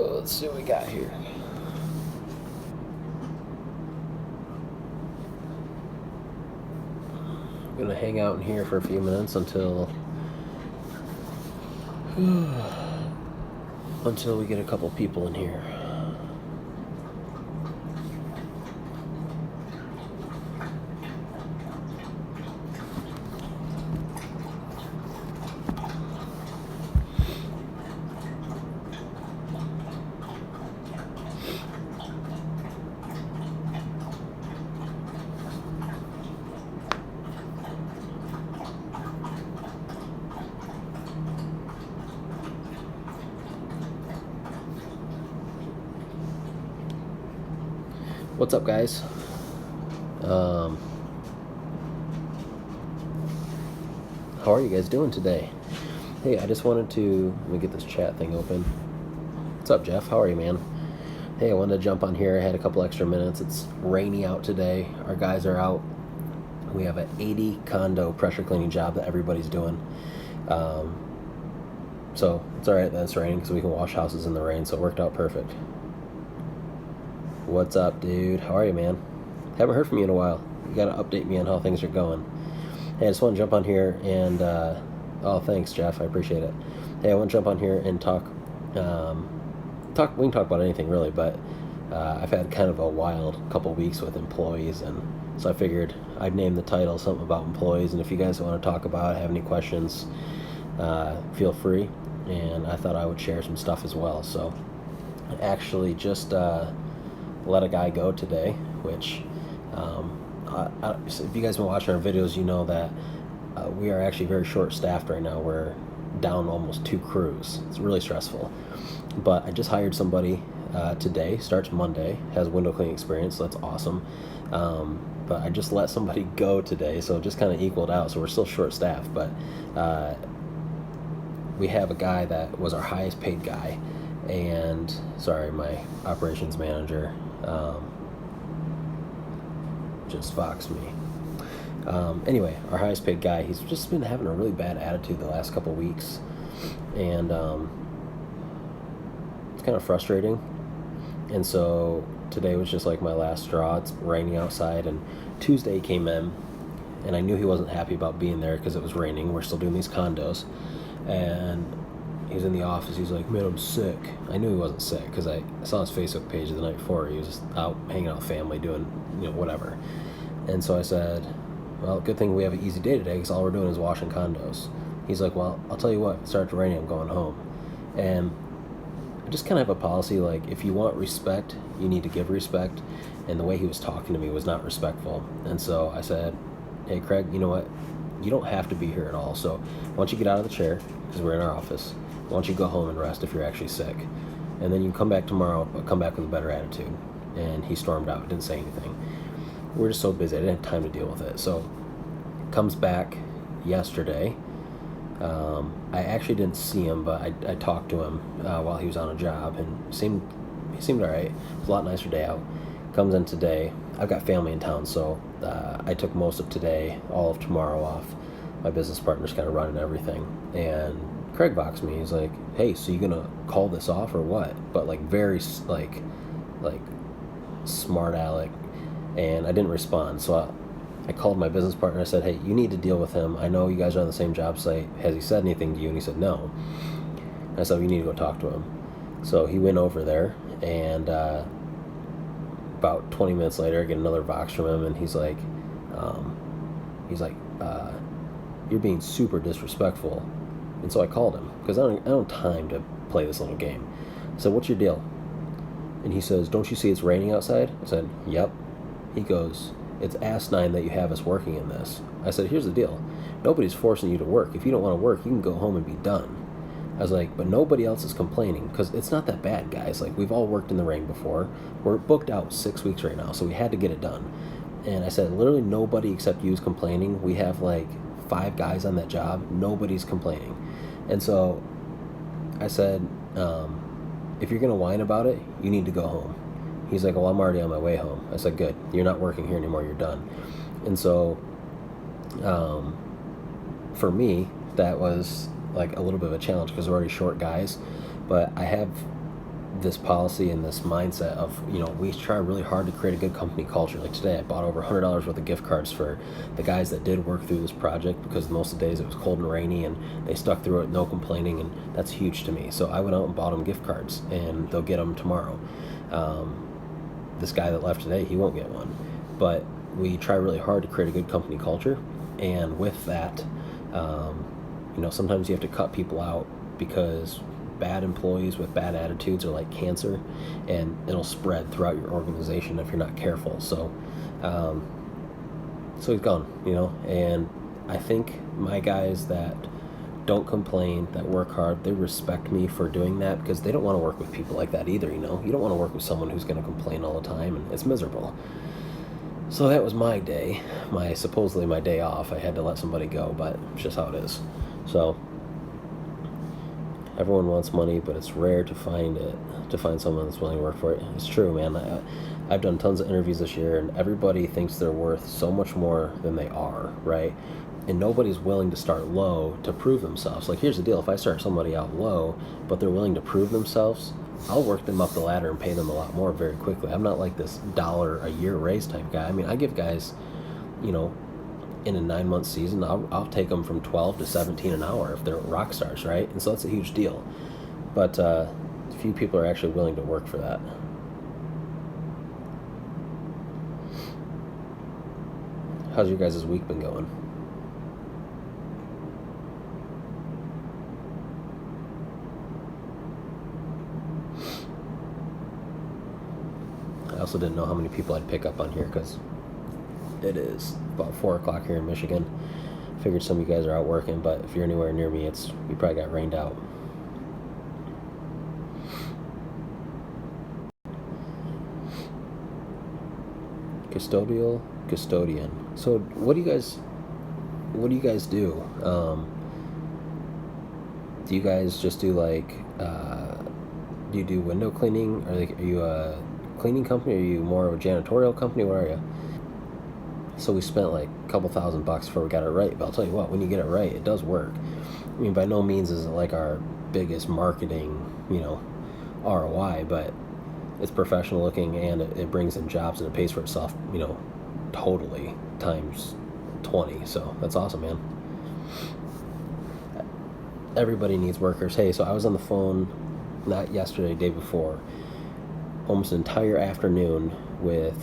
Let's see what we got here. I'm gonna hang out in here for a few minutes until we get a couple people in here. What's up, guys? How are you guys doing today? Hey, I just wanted to, let me get this chat thing open. What's up, Jeff? How are you, man? Hey, I wanted to jump on here. I had a couple extra minutes. It's rainy out today. Our guys are out. We have an 80 condo pressure cleaning job that everybody's doing. So it's all right that it's raining because we can wash houses in the rain, so it worked out perfect. What's up, dude? How are you, man? Haven't heard from you in a while. You gotta update me on how things are going. Hey, I just want to jump on here and, oh, thanks, Jeff. I appreciate it. Hey, I want to jump on here and talk, we can talk about anything, really, but I've had kind of a wild couple weeks with employees, and so I figured I'd name the title something about employees, and if you guys want to talk about it, have any questions, feel free, and I thought I would share some stuff as well. So I actually just let a guy go today, which if you guys have been watching our videos, you know that we are actually very short-staffed right now. We're down almost 2 crews. It's really stressful. But I just hired somebody today, starts Monday, has window cleaning experience, so that's awesome. But I just let somebody go today, so it just kind of equaled out. So we're still short-staffed, but we have a guy that was our highest paid guy, and sorry, my operations manager just foxed me. Anyway, our highest paid guy, he's just been having a really bad attitude the last couple weeks, and it's kind of frustrating. And so today was just like my last straw. It's raining outside, and Tuesday he came in, and I knew he wasn't happy about being there because it was raining. We're still doing these condos, and he's in the office. He's like, man, I'm sick. I knew he wasn't sick because I saw his Facebook page the night before. He was just out hanging out with family, doing, whatever. And so I said, well, good thing we have an easy day today because all we're doing is washing condos. He's like, well, I'll tell you what, if it starts raining, I'm going home. And I just kind of have a policy, like, if you want respect, you need to give respect. And the way he was talking to me was not respectful. And so I said, hey, Craig, you know what? You don't have to be here at all. So why don't you get out of the chair, because we're in our office. Why don't you go home and rest if you're actually sick? And then you can come back tomorrow, but come back with a better attitude. And he stormed out, didn't say anything. We're just so busy, I didn't have time to deal with it. So comes back yesterday. I actually didn't see him, but I talked to him while he was on a job, and he seemed all right. It was a lot nicer day out. Comes in today. I've got family in town, so I took most of today, all of tomorrow off. My business partner's kind of running everything, and Craig boxed me. He's like, hey, so you gonna call this off or what? But like very like smart aleck, and I didn't respond. So I called my business partner. I said, hey, you need to deal with him. I know you guys are on the same job site. Has he said anything to you? And he said no. And I said, you need to go talk to him. So he went over there, and about 20 minutes later, I get another box from him, and he's like, you're being super disrespectful. And so I called him, because I don't have time to play this little game. I said, what's your deal? And he says, don't you see it's raining outside? I said, yep. He goes, it's asinine that you have us working in this. I said, here's the deal. Nobody's forcing you to work. If you don't want to work, you can go home and be done. I was like, but nobody else is complaining, because it's not that bad, guys. Like, we've all worked in the rain before. We're booked out 6 weeks right now, so we had to get it done. And I said, literally nobody except you is complaining. We have like 5 guys on that job. Nobody's complaining. And so I said, if you're going to whine about it, you need to go home. He's like, well, I'm already on my way home. I said, good. You're not working here anymore. You're done. And so for me, that was like a little bit of a challenge because we're already short guys. But I have this policy and this mindset of, we try really hard to create a good company culture. Like today, I bought over $100 worth of gift cards for the guys that did work through this project, because most of the days it was cold and rainy and they stuck through it, no complaining, and that's huge to me. So I went out and bought them gift cards, and they'll get them tomorrow. This guy that left today, he won't get one. But we try really hard to create a good company culture, and with that, sometimes you have to cut people out, because bad employees with bad attitudes are like cancer, and it'll spread throughout your organization if you're not careful. So he's gone, and I think my guys that don't complain, that work hard, they respect me for doing that, because they don't want to work with people like that either. You don't want to work with someone who's going to complain all the time, and it's miserable. So that was my day, supposedly my day off. I had to let somebody go, but it's just how it is. So everyone wants money, but it's rare to find someone that's willing to work for it. It's true, man. I've done tons of interviews this year, and everybody thinks they're worth so much more than they are, right? And nobody's willing to start low to prove themselves. Like, here's the deal. If I start somebody out low, but they're willing to prove themselves, I'll work them up the ladder and pay them a lot more very quickly. I'm not like this $1 a year raise type guy. I mean, I give guys, in a 9-month season, I'll take them from 12 to 17 an hour if they're rock stars, right? And so that's a huge deal. But few people are actually willing to work for that. How's your guys' week been going? I also didn't know how many people I'd pick up on here, because it is about 4 o'clock here in Michigan. Figured some of you guys are out working, but if you're anywhere near me, we probably got rained out. Custodian. So what do you guys do? Do you guys just do do you do window cleaning? Are you a cleaning company? Are you more of a janitorial company? What are you? So we spent like a couple $1,000 before we got it right. But I'll tell you what, when you get it right, it does work. I mean, by no means is it like our biggest marketing, ROI, but it's professional looking, and it brings in jobs, and it pays for itself, totally times 20. So that's awesome, man. Everybody needs workers. Hey, so I was on the phone, not yesterday, day before, almost an entire afternoon with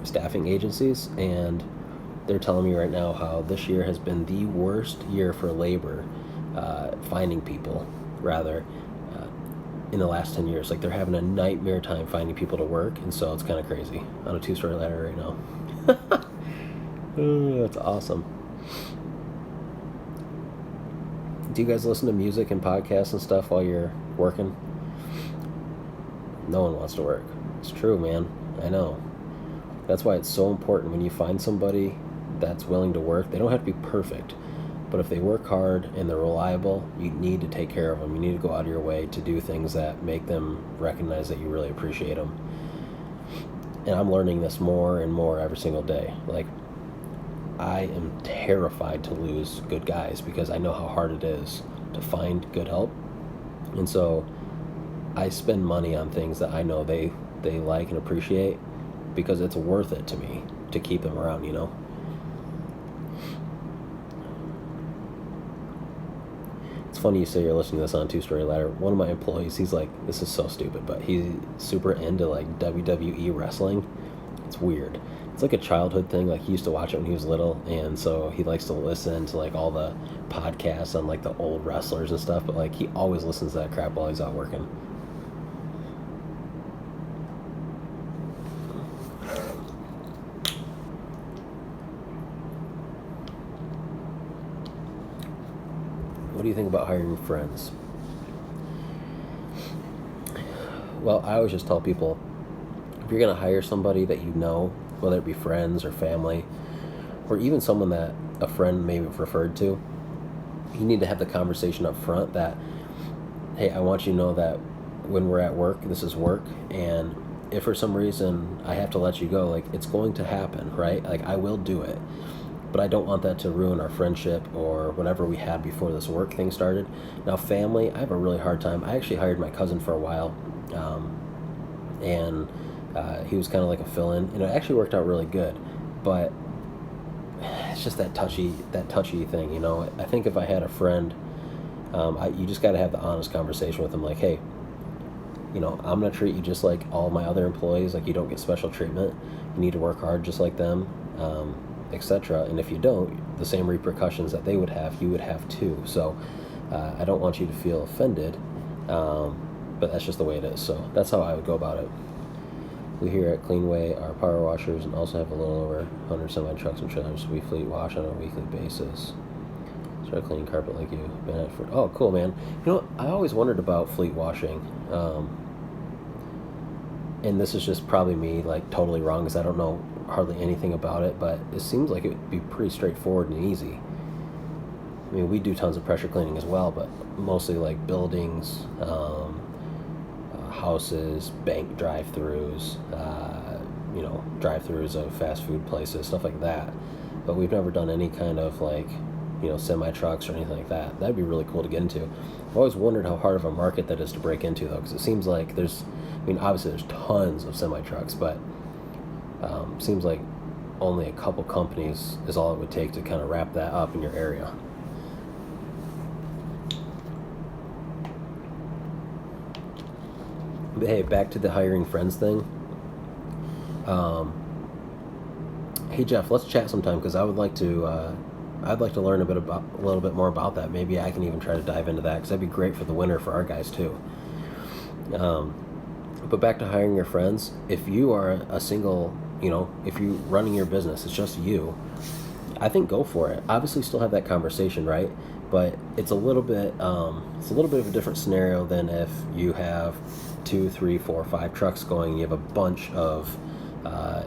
staffing agencies, and they're telling me right now how this year has been the worst year for labor, finding people, rather, in the last 10 years. Like, they're having a nightmare time finding people to work, and so it's kind of crazy. On a 2-story ladder right now. Oh, that's awesome. Do you guys listen to music and podcasts and stuff while you're working? No one wants to work. It's true, man. I know. That's why it's so important when you find somebody that's willing to work. They don't have to be perfect, but if they work hard and they're reliable, you need to take care of them. You need to go out of your way to do things that make them recognize that you really appreciate them. And I'm learning this more and more every single day. Like, I am terrified to lose good guys, because I know how hard it is to find good help. And so I spend money on things that I know they like and appreciate, because it's worth it to me to keep them around, It's funny you say you're listening to this on a 2-story ladder. One of my employees, he's like, this is so stupid, but he's super into like WWE wrestling. It's weird. It's like a childhood thing. Like, he used to watch it when he was little, and so he likes to listen to like all the podcasts on like the old wrestlers and stuff, but like he always listens to that crap while he's out working. What do you think about hiring friends? Well, I always just tell people, if you're going to hire somebody that you know, whether it be friends or family, or even someone that a friend may have referred to, you need to have the conversation up front that, hey, I want you to know that when we're at work, this is work, and if for some reason I have to let you go, like, it's going to happen, right? Like, I will do it. but I don't want that to ruin our friendship or whatever we had before this work thing started. Now, family, I have a really hard time. I actually hired my cousin for a while, and he was kind of like a fill-in, and it actually worked out really good. But it's just that touchy thing, you know. I think if I had a friend, you just got to have the honest conversation with them, like, hey, you know, I'm gonna treat you just like all my other employees. Like, you don't get special treatment. You need to work hard just like them, etc. And if you don't, the same repercussions that they would have, you would have too. So I don't want you to feel offended, but that's just the way it is. So that's how I would go about it. We here at Cleanway are power washers and also have a little over 100 semi-trucks and trailers. We fleet wash on a weekly basis. Start cleaning carpet like you. Been at for, oh, cool, man. You know, I always wondered about fleet washing. And this is just probably me, like, totally wrong, because I don't know hardly anything about it, but it seems like it would be pretty straightforward and easy. I mean, we do tons of pressure cleaning as well, but mostly like buildings, houses, bank drive-throughs, you know, drive-throughs of fast food places, stuff like that. But we've never done any kind of, like, you know, semi-trucks or anything like that. That'd be really cool to get into. I've always wondered how hard of a market that is to break into, though, because it seems like there's, I mean, obviously there's tons of semi-trucks, but seems like only a couple companies is all it would take to kind of wrap that up in your area. But hey, back to the hiring friends thing. Hey Jeff, let's chat sometime, because I'd like to learn a little bit more about that. Maybe I can even try to dive into that, because that'd be great for the winter for our guys too. But back to hiring your friends. If you are a single, you know, if you're running your business, it's just you, I think go for it. Obviously, still have that conversation, right? But it's a little bit of a different scenario than if you have 2, 3, 4, 5 trucks going. And you have a bunch of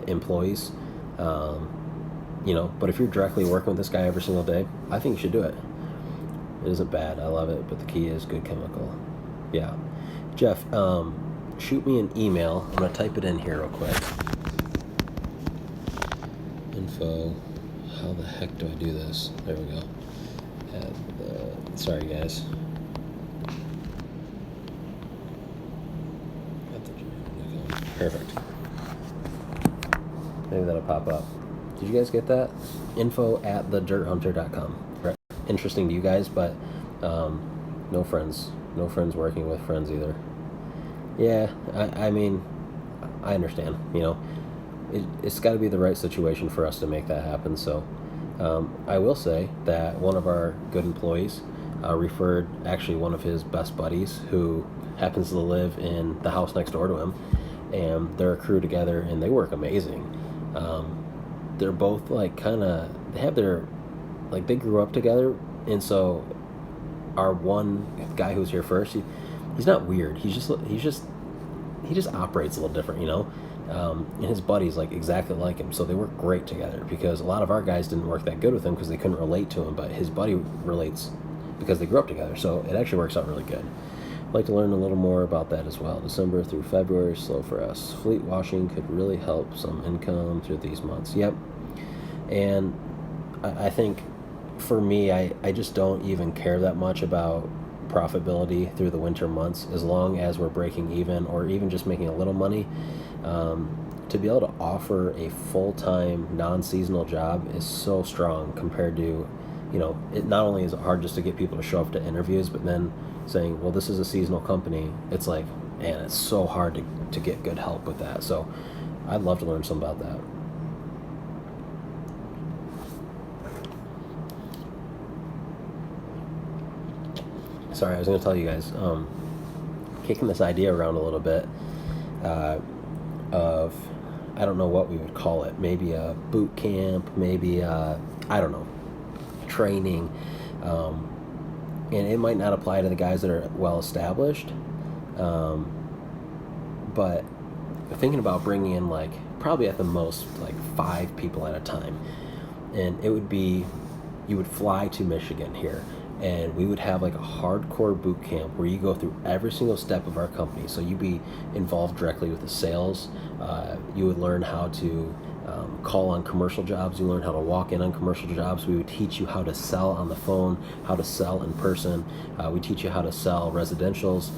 employees, you know. But if you're directly working with this guy every single day, I think you should do it. It isn't bad. I love it. But the key is good chemical. Yeah, Jeff. Shoot me an email. I'm gonna type it in here real quick. Info. How the heck do I do this? There we go. Sorry guys. Perfect. Maybe that'll pop up. Did you guys get that? info@thedirthunter.com. Right. Interesting to you guys, but no friends working with friends either. Yeah, I mean, I understand, you know. It's got to be the right situation for us to make that happen. So I will say that one of our good employees referred actually one of his best buddies, who happens to live in the house next door to him, and they're a crew together and they work amazing. They're both like they have their, like, they grew up together, and so our one guy who was here first, he's not weird. He just operates a little different, you know. And his buddy's like exactly like him, so they work great together, because a lot of our guys didn't work that good with him because they couldn't relate to him, but his buddy relates because they grew up together, so it actually works out really good. I'd like to learn a little more about that as well. December through February is slow for us. Fleet washing could really help some income through these months. Yep. And I think for me, I just don't even care that much about profitability through the winter months, as long as we're breaking even or even just making a little money. To be able to offer a full-time non-seasonal job is so strong compared to, you know, it not only is it hard just to get people to show up to interviews, but then saying, well, this is a seasonal company, it's like, man, it's so hard to get good help with that. So I'd love to learn some about that. Sorry, I was going to tell you guys, kicking this idea around a little bit, of, I don't know what we would call it, maybe a boot camp, maybe I don't know, training, and it might not apply to the guys that are well established, but thinking about bringing in, like, probably at the most like 5 people at a time, and it would be, you would fly to Michigan here. and we would have like a hardcore boot camp where you go through every single step of our company. So you'd be involved directly with the sales. You would learn how to call on commercial jobs. You learn how to walk in on commercial jobs. We would teach you how to sell on the phone, how to sell in person. We teach you how to sell residentials,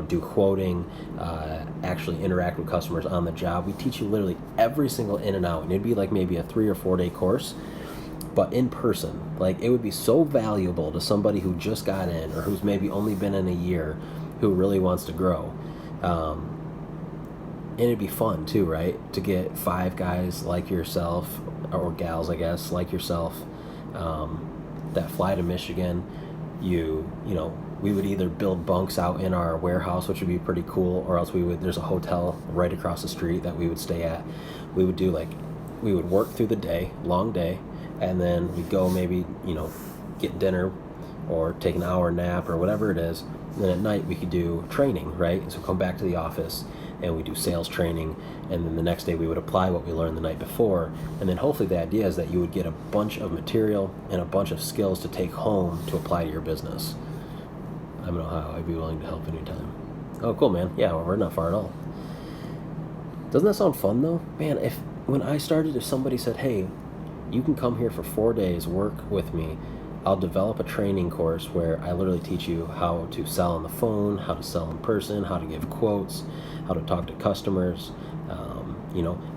do quoting, actually interact with customers on the job. We teach you literally every single in and out. And it'd be like maybe a 3 or 4 day course, but in person. Like, it would be so valuable to somebody who just got in or who's maybe only been in a year, who really wants to grow. And it'd be fun too, right? To get 5 guys like yourself, or gals, I guess, like yourself, that fly to Michigan. We would either build bunks out in our warehouse, which would be pretty cool, or else there's a hotel right across the street that we would stay at. We would work through the day, long day, and then we'd go maybe, get dinner or take an hour nap or whatever it is. And then at night we could do training, right? So come back to the office and we do sales training, and then the next day we would apply what we learned the night before. And then hopefully the idea is that you would get a bunch of material and a bunch of skills to take home to apply to your business. I don't know how. I'd be willing to help anytime. Oh, cool, man. Yeah, well, we're not far at all. Doesn't that sound fun though? Man, when I started, if somebody said, hey, you can come here for 4 days, work with me, I'll develop a training course where I literally teach you how to sell on the phone, how to sell in person, how to give quotes, how to talk to customers,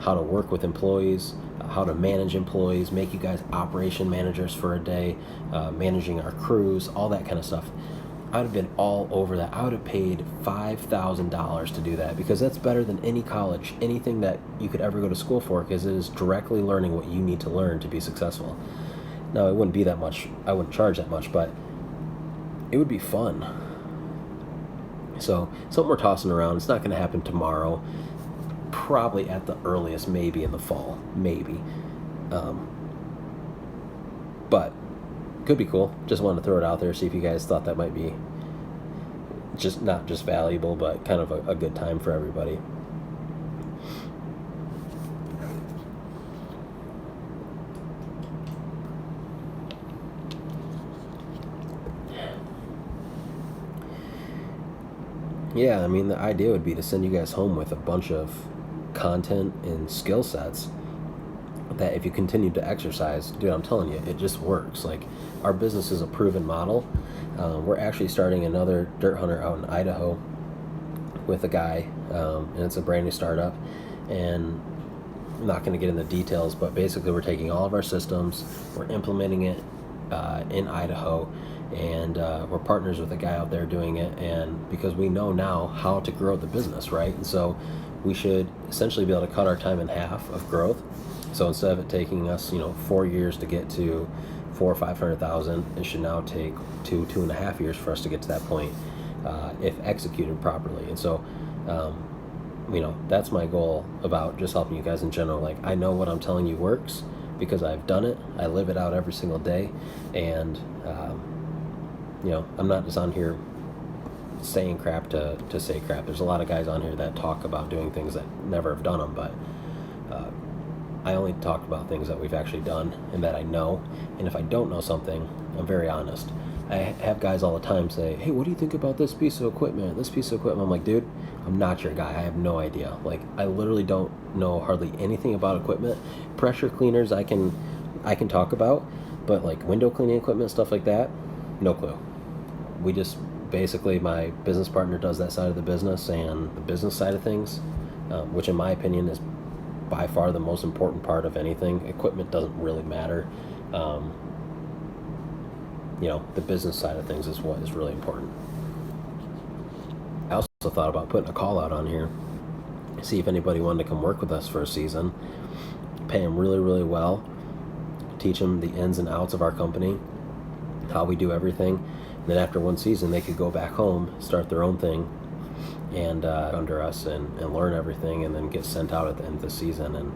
how to work with employees, how to manage employees, make you guys operation managers for a day, managing our crews, all that kind of stuff. I would have been all over that. I would have paid $5,000 to do that, because that's better than any college, anything that you could ever go to school for, because it is directly learning what you need to learn to be successful. Now, it wouldn't be that much. I wouldn't charge that much, but it would be fun. So, something we're tossing around. It's not going to happen tomorrow. Probably at the earliest, maybe in the fall. Maybe. But could be cool. Just wanted to throw it out there, see if you guys thought that might be not just valuable, but kind of a good time for everybody. Yeah, I mean, the idea would be to send you guys home with a bunch of content and skill sets that if you continue to exercise, dude, I'm telling you, it just works. Like, our business is a proven model. We're actually starting another Dirt Hunter out in Idaho with a guy, and it's a brand new startup. And I'm not going to get into details, but basically we're taking all of our systems, we're implementing it in Idaho, and we're partners with a guy out there doing it, and because we know now how to grow the business, right? And so we should essentially be able to cut our time in half of growth. So instead of it taking us 4 years to get to 400,000 or 500,000, it should now take 2.5 years for us to get to that point, if executed properly. And so that's my goal about just helping you guys in general. Like, I know what I'm telling you works because I've done it. I live it out every single day, and I'm not just on here saying crap to say crap. There's a lot of guys on here that talk about doing things that never have done them, but I only talk about things that we've actually done and that I know. And if I don't know something, I'm very honest. I have guys all the time say, hey, what do you think about this piece of equipment? I'm like, dude, I'm not your guy. I have no idea. Like, I literally don't know hardly anything about equipment. Pressure cleaners I can talk about, but like window cleaning equipment, stuff like that, no clue. We just basically, my business partner does that side of the business, and the business side of things, which in my opinion is by far the most important part of anything. Equipment doesn't really matter. The business side of things is what is really important. I also thought about putting a call out on here, see if anybody wanted to come work with us for a season, pay them really, really well, teach them the ins and outs of our company, how we do everything, and then after one season they could go back home, start their own thing, and under us, and learn everything, and then get sent out at the end of the season and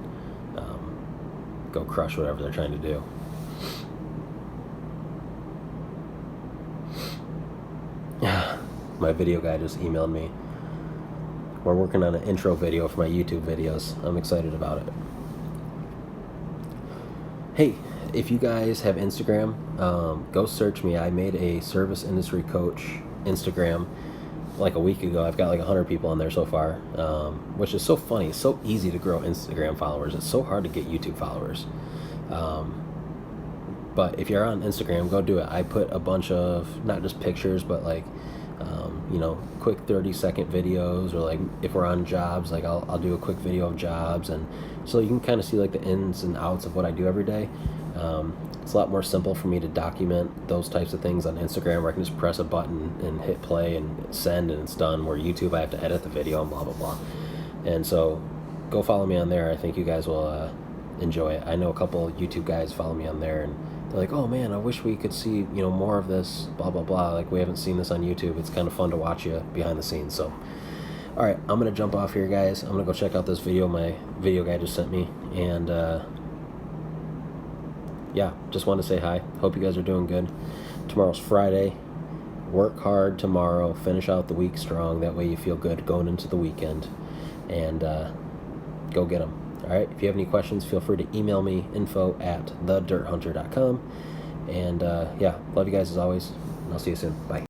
go crush whatever they're trying to do. My video guy just emailed me. We're working on an intro video for my YouTube videos. I'm excited about it. Hey, if you guys have Instagram, go search me. I made a service industry coach Instagram like a week ago. I've got like 100 people on there so far, which is so funny. It's so easy to grow Instagram followers. It's so hard to get YouTube followers. But if you're on Instagram, go do it. I put a bunch of not just pictures, but like quick 30-second videos, or like if we're on jobs, like I'll do a quick video of jobs, and so you can kind of see like the ins and outs of what I do every day. It's a lot more simple for me to document those types of things on Instagram, where I can just press a button and hit play and send, and it's done. Where YouTube, I have to edit the video and blah blah blah. And so go follow me on there. I think you guys will enjoy it. I know a couple YouTube guys follow me on there, and they're like, oh man, I wish we could see more of this, blah blah blah, like we haven't seen this on YouTube. It's kind of fun to watch you behind the scenes. So all right, I'm gonna jump off here, guys. I'm gonna go check out this video my video guy just sent me, and yeah, just wanted to say hi. Hope you guys are doing good. Tomorrow's Friday. Work hard tomorrow, finish out the week strong, that way you feel good going into the weekend, and go get them. All right, if you have any questions, feel free to email me, info@thedirthunter.com. And yeah, love you guys as always, and I'll see you soon. Bye.